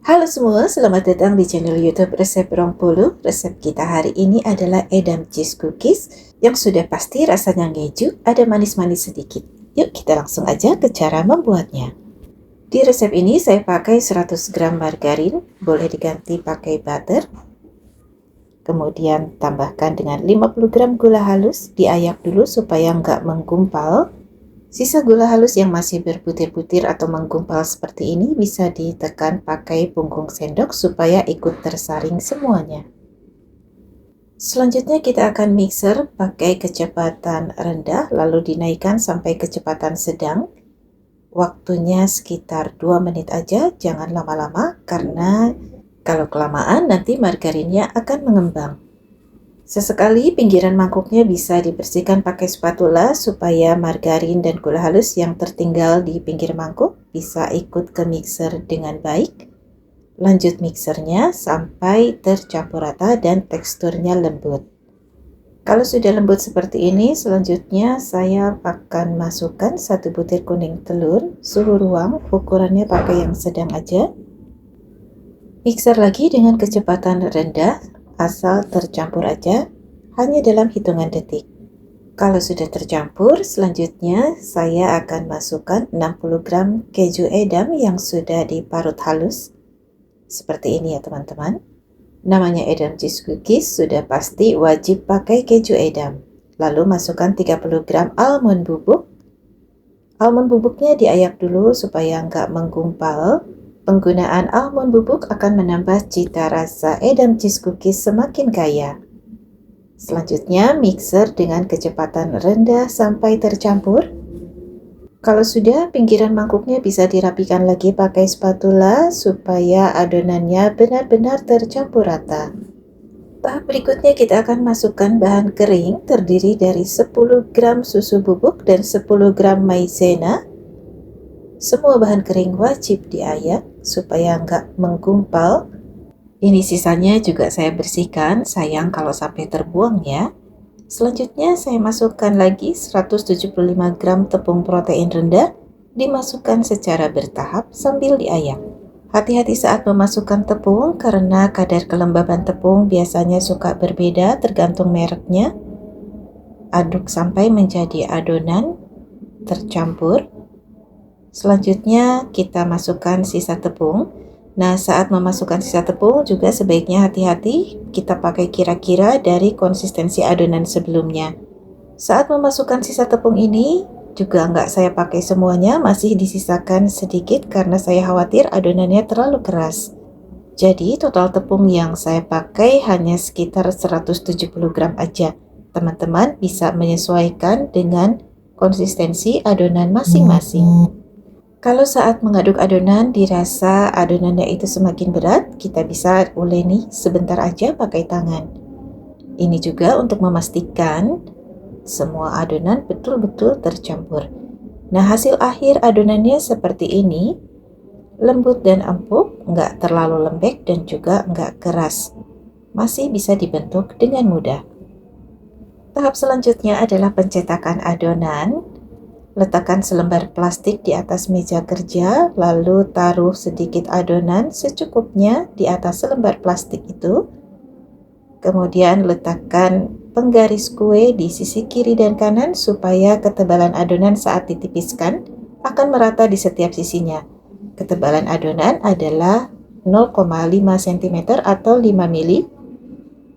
Halo semua, selamat datang di channel YouTube Resep Rong Pulu. Resep kita hari ini adalah Edam Cheese Cookies yang sudah pasti rasanya ngeju, ada manis-manis sedikit. Yuk kita langsung aja ke cara membuatnya. Di resep ini saya pakai 100 gram margarin, boleh diganti pakai butter. Kemudian tambahkan dengan 50 gram gula halus, diayak dulu supaya nggak menggumpal. Sisa gula halus yang masih berbutir-butir atau menggumpal seperti ini bisa ditekan pakai punggung sendok supaya ikut tersaring semuanya. Selanjutnya kita akan mixer pakai kecepatan rendah lalu dinaikkan sampai kecepatan sedang. Waktunya sekitar 2 menit aja, jangan lama-lama karena kalau kelamaan nanti margarinnya akan mengembang. Sesekali pinggiran mangkuknya bisa dibersihkan pakai spatula supaya margarin dan gula halus yang tertinggal di pinggir mangkuk bisa ikut ke mixer dengan baik. Lanjut mixernya sampai tercampur rata dan teksturnya lembut. Kalau sudah lembut seperti ini, selanjutnya saya akan masukkan 1 butir kuning telur, suhu ruang, ukurannya pakai yang sedang aja. Mixer lagi dengan kecepatan rendah, asal tercampur aja, hanya dalam hitungan detik. Kalau sudah tercampur, selanjutnya saya akan masukkan 60 gram keju edam yang sudah diparut halus. Seperti ini ya teman-teman. Namanya Edam Cheese Cookies, sudah pasti wajib pakai keju edam. Lalu masukkan 30 gram almond bubuk. Almond bubuknya diayak dulu supaya nggak menggumpal. Penggunaan almond bubuk akan menambah cita rasa Edam Cheese Cookies semakin kaya. Selanjutnya mixer dengan kecepatan rendah sampai tercampur. Kalau sudah, pinggiran mangkuknya bisa dirapikan lagi pakai spatula supaya adonannya benar-benar tercampur rata. Tahap berikutnya kita akan masukkan bahan kering terdiri dari 10 gram susu bubuk dan 10 gram maizena. Semua bahan kering wajib diayak supaya nggak menggumpal. Ini sisanya juga saya bersihkan, sayang kalau sampai terbuang ya. Selanjutnya saya masukkan lagi 175 gram tepung protein rendah, dimasukkan secara bertahap sambil diayak. Hati-hati saat memasukkan tepung karena kadar kelembaban tepung biasanya suka berbeda tergantung mereknya. Aduk sampai menjadi adonan tercampur. Selanjutnya kita masukkan sisa tepung. Nah, saat memasukkan sisa tepung juga sebaiknya hati-hati, kita pakai kira-kira dari konsistensi adonan sebelumnya. Saat memasukkan sisa tepung ini, juga nggak saya pakai semuanya, masih disisakan sedikit karena saya khawatir adonannya terlalu keras. Jadi total tepung yang saya pakai hanya sekitar 170 gram aja. Teman-teman bisa menyesuaikan dengan konsistensi adonan masing-masing. Kalau saat mengaduk adonan dirasa adonannya itu semakin berat, kita bisa uleni sebentar aja pakai tangan. Ini juga untuk memastikan semua adonan betul-betul tercampur. Nah, hasil akhir adonannya seperti ini, lembut dan empuk, nggak terlalu lembek dan juga nggak keras. Masih bisa dibentuk dengan mudah. Tahap selanjutnya adalah pencetakan adonan. Letakkan selembar plastik di atas meja kerja, lalu taruh sedikit adonan secukupnya di atas selembar plastik itu. Kemudian letakkan penggaris kue di sisi kiri dan kanan supaya ketebalan adonan saat ditipiskan akan merata di setiap sisinya. Ketebalan adonan adalah 0,5 cm atau 5 mili.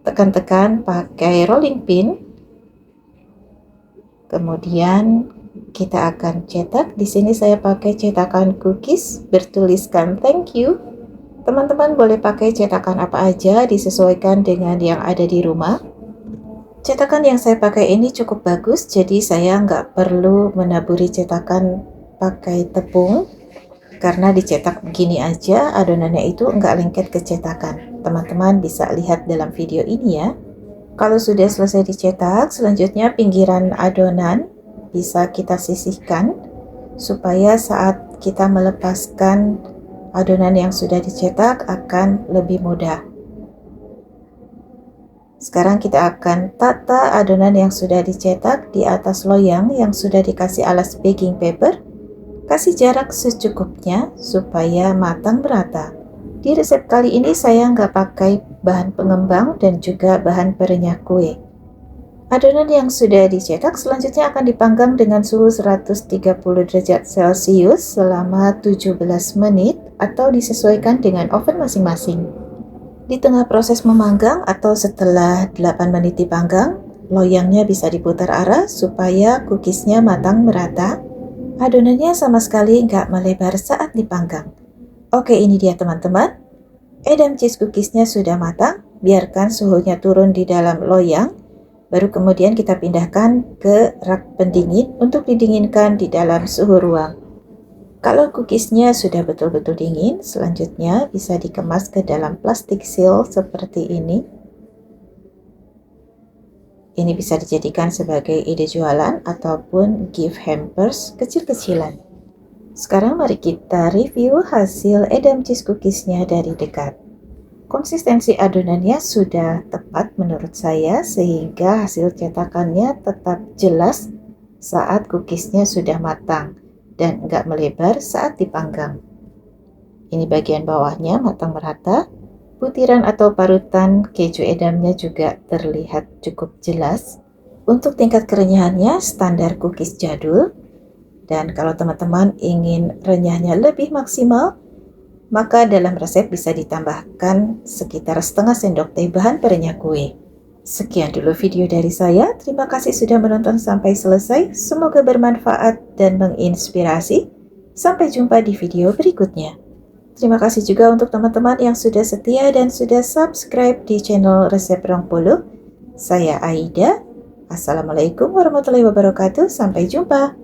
Tekan-tekan pakai rolling pin. Kemudian kita akan cetak. Di sini saya pakai cetakan cookies bertuliskan thank you. Teman-teman boleh pakai cetakan apa aja, disesuaikan dengan yang ada di rumah. Cetakan yang saya pakai ini cukup bagus, jadi saya nggak perlu menaburi cetakan pakai tepung. Karena dicetak begini aja, adonannya itu nggak lengket ke cetakan. Teman-teman bisa lihat dalam video ini ya. Kalau sudah selesai dicetak, selanjutnya pinggiran adonan bisa kita sisihkan supaya saat kita melepaskan adonan yang sudah dicetak akan lebih mudah. Sekarang kita akan tata adonan yang sudah dicetak di atas loyang yang sudah dikasih alas baking paper. Kasih jarak secukupnya supaya matang merata. Di resep kali ini saya nggak pakai bahan pengembang dan juga bahan perenyah kue. Adonan yang sudah dicetak selanjutnya akan dipanggang dengan suhu 130 derajat Celcius selama 17 menit atau disesuaikan dengan oven masing-masing. Di tengah proses memanggang atau setelah 8 menit dipanggang, loyangnya bisa diputar arah supaya cookiesnya matang merata. Adonannya sama sekali nggak melebar saat dipanggang. Oke, ini dia teman-teman. Edam cheese cookiesnya sudah matang, biarkan suhunya turun di dalam loyang, baru kemudian kita pindahkan ke rak pendingin untuk didinginkan di dalam suhu ruang. Kalau cookiesnya sudah betul-betul dingin, selanjutnya bisa dikemas ke dalam plastik seal seperti ini. Ini bisa dijadikan sebagai ide jualan ataupun gift hampers kecil-kecilan. Sekarang mari kita review hasil Edam cheese cookiesnya dari dekat. Konsistensi adonannya sudah tepat menurut saya sehingga hasil cetakannya tetap jelas saat cookiesnya sudah matang dan nggak melebar saat dipanggang. Ini bagian bawahnya matang merata, butiran atau parutan keju edamnya juga terlihat cukup jelas. Untuk tingkat kerenyahannya standar cookies jadul. Dan kalau teman-teman ingin renyahnya lebih maksimal, maka dalam resep bisa ditambahkan sekitar setengah sendok teh bahan perenyah kue. Sekian dulu video dari saya. Terima kasih sudah menonton sampai selesai. Semoga bermanfaat dan menginspirasi. Sampai jumpa di video berikutnya. Terima kasih juga untuk teman-teman yang sudah setia dan sudah subscribe di channel Resep Rongpolo. Saya Aida. Assalamualaikum warahmatullahi wabarakatuh. Sampai jumpa.